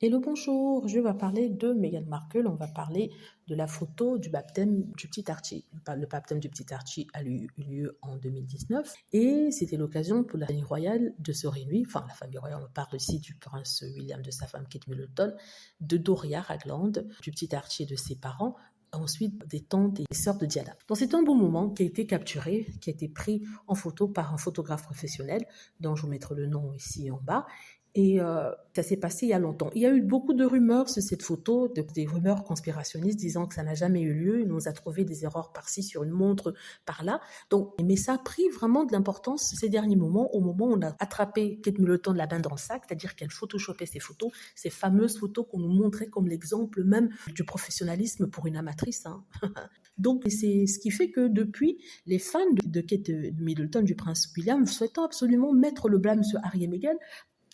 Hello, bonjour, je vais parler de Meghan Markle, on va parler de la photo du baptême du petit Archie. Le baptême du petit Archie a eu lieu en 2019 et c'était l'occasion pour la famille royale de se réunir, enfin la famille royale, on parle ici du prince William, de sa femme Kate Middleton, de Doria Ragland, du petit Archie et de ses parents, ensuite des tantes et des sœurs de Diana. Donc c'est un beau moment qui a été capturé, qui a été pris en photo par un photographe professionnel, dont je vous mettrai le nom ici en bas. Et ça s'est passé il y a longtemps. Il y a eu beaucoup de rumeurs sur cette photo, des rumeurs conspirationnistes disant que ça n'a jamais eu lieu. Il nous a trouvé des erreurs par-ci sur une montre, par-là. Donc, mais ça a pris vraiment de l'importance ces derniers moments, au moment où on a attrapé Kate Middleton la main dans le sac, c'est-à-dire qu'elle photoshopait ces photos, ces fameuses photos qu'on nous montrait comme l'exemple même du professionnalisme pour une amatrice. Hein. Donc, c'est ce qui fait que depuis, les fans de Kate Middleton, du prince William, souhaitant absolument mettre le blâme sur Harry et Meghan,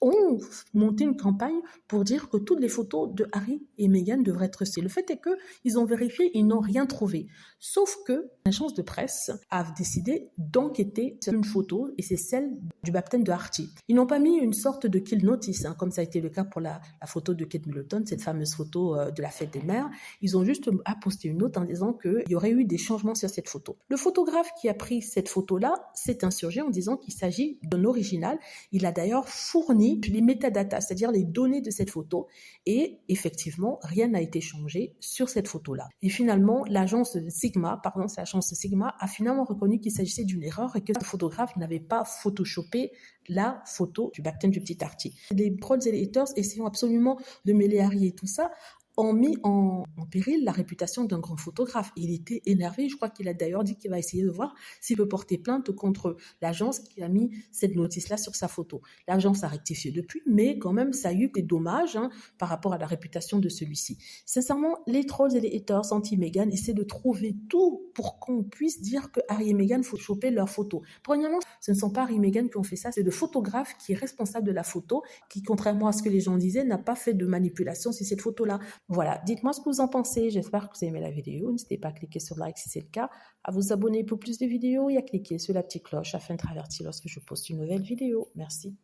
ont monté une campagne pour dire que toutes les photos de Harry et Meghan devraient être celles. Le fait est qu'ils ont vérifié, ils n'ont rien trouvé. Sauf que l'agence de presse a décidé d'enquêter sur une photo, et c'est celle du baptême de Archie. Ils n'ont pas mis une sorte de kill notice, hein, comme ça a été le cas pour la photo de Kate Middleton, cette fameuse photo de la fête des mères. Ils ont juste apposté une note en disant qu'il y aurait eu des changements sur cette photo. Le photographe qui a pris cette photo-là s'est insurgé en disant qu'il s'agit d'un original. Il a d'ailleurs fourni les métadatas, c'est-à-dire les données de cette photo, et effectivement, rien n'a été changé sur cette photo-là. Et finalement, l'agence Sigma a finalement reconnu qu'il s'agissait d'une erreur et que le photographe n'avait pas photoshopé la photo du baptême du petit Archie. Les trolls et les haters, essayant absolument de mêler Harry et tout ça, ont mis en péril la réputation d'un grand photographe. Il était énervé, je crois qu'il a d'ailleurs dit qu'il va essayer de voir s'il peut porter plainte contre l'agence qui a mis cette notice-là sur sa photo. L'agence a rectifié depuis, mais quand même, ça a eu des dommages par rapport à la réputation de celui-ci. Sincèrement, les trolls et les haters anti-Meghan essaient de trouver tout pour qu'on puisse dire que Harry et Meghan faut choper leurs photos. Premièrement, ce ne sont pas Harry et Meghan qui ont fait ça, c'est le photographe qui est responsable de la photo, qui, contrairement à ce que les gens disaient, n'a pas fait de manipulation sur cette photo-là. Voilà, dites-moi ce que vous en pensez. J'espère que vous avez aimé la vidéo. N'hésitez pas à cliquer sur like si c'est le cas, à vous abonner pour plus de vidéos et à cliquer sur la petite cloche afin d'être averti lorsque je poste une nouvelle vidéo. Merci.